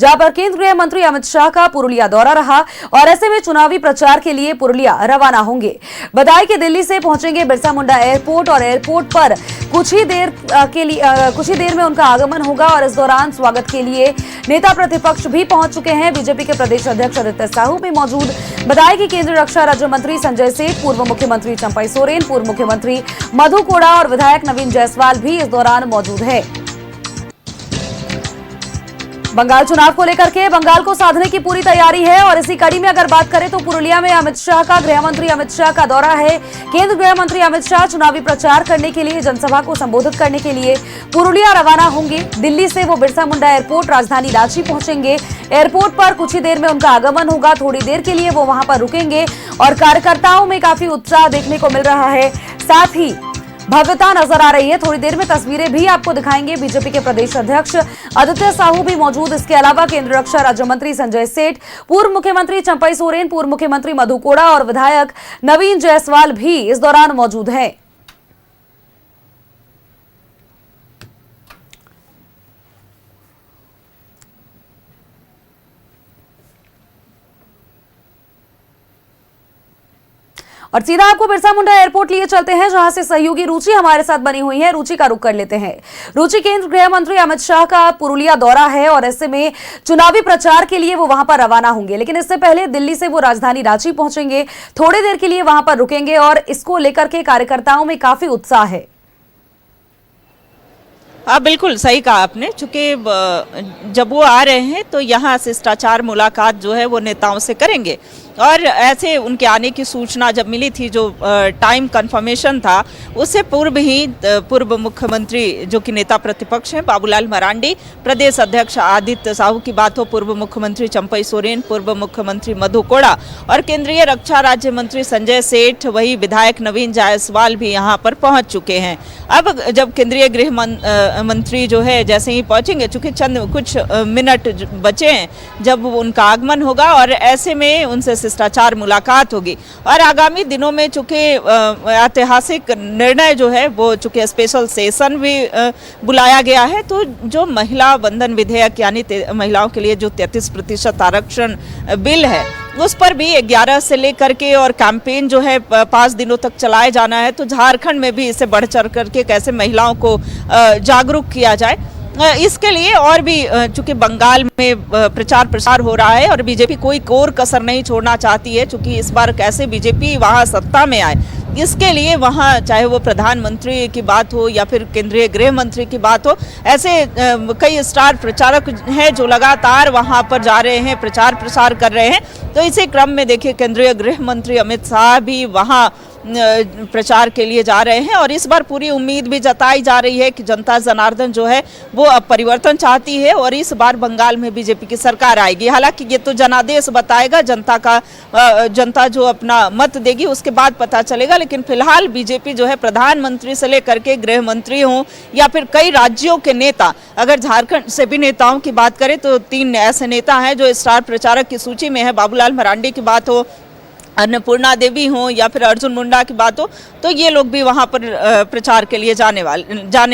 जहां पर केंद्रीय गृह मंत्री अमित शाह का पुरुलिया दौरा रहा और ऐसे में चुनावी प्रचार के लिए पुरुलिया रवाना होंगे। बताएं कि दिल्ली से पहुंचेंगे बिरसा मुंडा एयरपोर्ट और एयरपोर्ट पर कुछ ही देर में उनका आगमन होगा और इस दौरान स्वागत के लिए नेता प्रतिपक्ष भी पहुंच चुके हैं। बीजेपी के प्रदेश अध्यक्ष आदित्य साहू भी मौजूद। बताएं कि केंद्रीय रक्षा राज्य मंत्री संजय सेठ, पूर्व मुख्यमंत्री चंपई सोरेन, पूर्व मुख्यमंत्री मधु कोड़ा और विधायक नवीन जायसवाल भी इस दौरान मौजूद है। बंगाल चुनाव को लेकर के बंगाल को साधने की पूरी तैयारी है और इसी कड़ी में अगर बात करें तो पुरुलिया में अमित शाह का गृह मंत्री अमित शाह का दौरा है। केंद्रीय गृह मंत्री अमित शाह चुनावी प्रचार करने के लिए, जनसभा को संबोधित करने के लिए पुरुलिया रवाना होंगे। दिल्ली से वो बिरसा मुंडा एयरपोर्ट राजधानी रांची पहुंचेंगे। एयरपोर्ट पर कुछ ही देर में उनका आगमन होगा। थोड़ी देर के लिए वो वहां पर रुकेंगे और कार्यकर्ताओं में काफी उत्साह देखने को मिल रहा है, साथ ही भव्यता नजर आ रही है। थोड़ी देर में तस्वीरें भी आपको दिखाएंगे। बीजेपी के प्रदेश अध्यक्ष आदित्य साहू भी मौजूद। इसके अलावा केंद्रीय रक्षा राज्य मंत्री संजय सेठ, पूर्व मुख्यमंत्री चंपई सोरेन, पूर्व मुख्यमंत्री मधु कोड़ा और विधायक नवीन जायसवाल भी इस दौरान मौजूद हैं। और सीधा आपको बिरसा मुंडा एयरपोर्ट लिए चलते हैं, जहां से सहयोगी रुचि हमारे साथ बनी हुई है। रुचि का रुख कर लेते हैं। रुचि, केंद्रीय गृह मंत्री अमित शाह का पुरुलिया दौरा है और ऐसे में चुनावी प्रचार के लिए वो वहां पर रवाना होंगे, लेकिन इससे पहले दिल्ली से वो राजधानी रांची पहुंचेंगे। थोड़ी देर के लिए वहां पर रुकेंगे और इसको लेकर के कार्यकर्ताओं में काफी उत्साह है। बिल्कुल सही कहा आपने। चूंकि जब वो आ रहे हैं तो यहाँ शिष्टाचार मुलाकात जो है वो नेताओं से करेंगे और ऐसे उनके आने की सूचना जब मिली थी, जो टाइम कंफर्मेशन था, उससे पूर्व ही पूर्व मुख्यमंत्री जो कि नेता प्रतिपक्ष हैं बाबूलाल मरांडी, प्रदेश अध्यक्ष आदित्य साहू की बात हो, पूर्व मुख्यमंत्री चंपई सोरेन, पूर्व मुख्यमंत्री मधु कोड़ा और केंद्रीय रक्षा राज्य मंत्री संजय सेठ, वही विधायक नवीन जायसवाल भी यहाँ पर पहुँच चुके हैं। अब जब केंद्रीय गृह मंत्री जो है जैसे ही पहुँचेंगे, चूँकि चंद कुछ मिनट बचे हैं जब उनका आगमन होगा और ऐसे में उनसे शिष्टाचार मुलाकात होगी और आगामी दिनों में चूंकि ऐतिहासिक निर्णय जो है वो चूंकि स्पेशल सेशन भी बुलाया गया है, तो जो महिला बंधन विधेयक यानी महिलाओं के लिए जो 33% आरक्षण बिल है उस पर भी 11 से लेकर के और कैंपेन जो है 5 दिनों तक चलाए जाना है। तो झारखंड में भी इसे बढ़ चढ़ करके कैसे महिलाओं को जागरूक किया जाए, इसके लिए और भी चूंकि बंगाल में प्रचार प्रसार हो रहा है और बीजेपी कोई कोर कसर नहीं छोड़ना चाहती है, चूंकि इस बार कैसे बीजेपी वहां सत्ता में आए, इसके लिए वहां चाहे वो प्रधानमंत्री की बात हो या फिर केंद्रीय गृह मंत्री की बात हो, ऐसे कई स्टार प्रचारक हैं जो लगातार वहां पर जा रहे हैं, प्रचार प्रसार कर रहे हैं। तो इसी क्रम में देखिए केंद्रीय गृह मंत्री अमित शाह भी वहां प्रचार के लिए जा रहे हैं और इस बार पूरी उम्मीद भी जताई जा रही है कि जनता जनार्दन जो है वो अब परिवर्तन चाहती है और इस बार बंगाल में बीजेपी की सरकार आएगी। हालांकि ये तो जनादेश बताएगा, जनता जो अपना मत देगी उसके बाद पता चलेगा, लेकिन फिलहाल बीजेपी जो है प्रधानमंत्री से लेकर के गृह मंत्री हों या फिर कई राज्यों के नेता, अगर झारखंड से भी नेताओं की बात करें तो 3 ऐसे नेता हैं जो स्टार प्रचारक की सूची में है। बाबूलाल मरांडी की बात हो, अन्नपूर्णा देवी हो या फिर अर्जुन मुंडा की बात हो, तो ये लोग भी वहां पर प्रचार के लिए जाने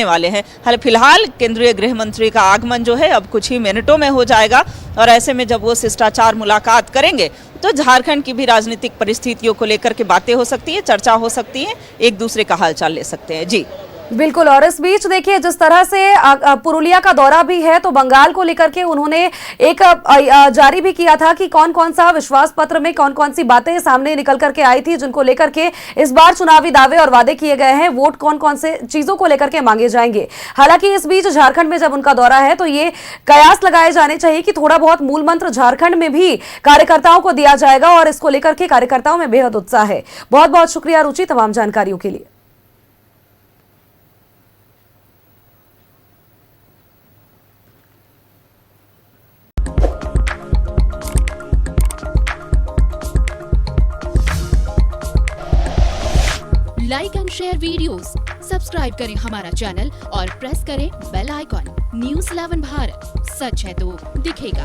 वाले हैं। फिलहाल केंद्रीय गृह मंत्री का आगमन जो है अब कुछ ही मिनटों में हो जाएगा और ऐसे में जब वो शिष्टाचार मुलाकात करेंगे तो झारखंड की भी राजनीतिक परिस्थितियों को लेकर के बातें हो सकती है, चर्चा हो सकती है, एक दूसरे का हालचाल ले सकते हैं। जी बिल्कुल। और इस बीच देखिए जिस तरह से पुरुलिया का दौरा भी है, तो बंगाल को लेकर के उन्होंने एक जारी भी किया था कि कौन कौन सा विश्वास पत्र में कौन कौन सी बातें सामने निकल करके आई थी, जिनको लेकर के इस बार चुनावी दावे और वादे किए गए हैं, वोट कौन कौन से चीजों को लेकर के मांगे जाएंगे। हालांकि इस बीच झारखंड में जब उनका दौरा है तो ये कयास लगाए जाने चाहिए कि थोड़ा बहुत मूल मंत्र झारखंड में भी कार्यकर्ताओं को दिया जाएगा और इसको लेकर के कार्यकर्ताओं में बेहद उत्साह है। बहुत बहुत शुक्रिया रुचि तमाम जानकारियों के लिए। Like and share videos, subscribe करें हमारा चैनल और प्रेस करें बेल आइकॉन। न्यूज़ 11 भारत, सच है तो दिखेगा।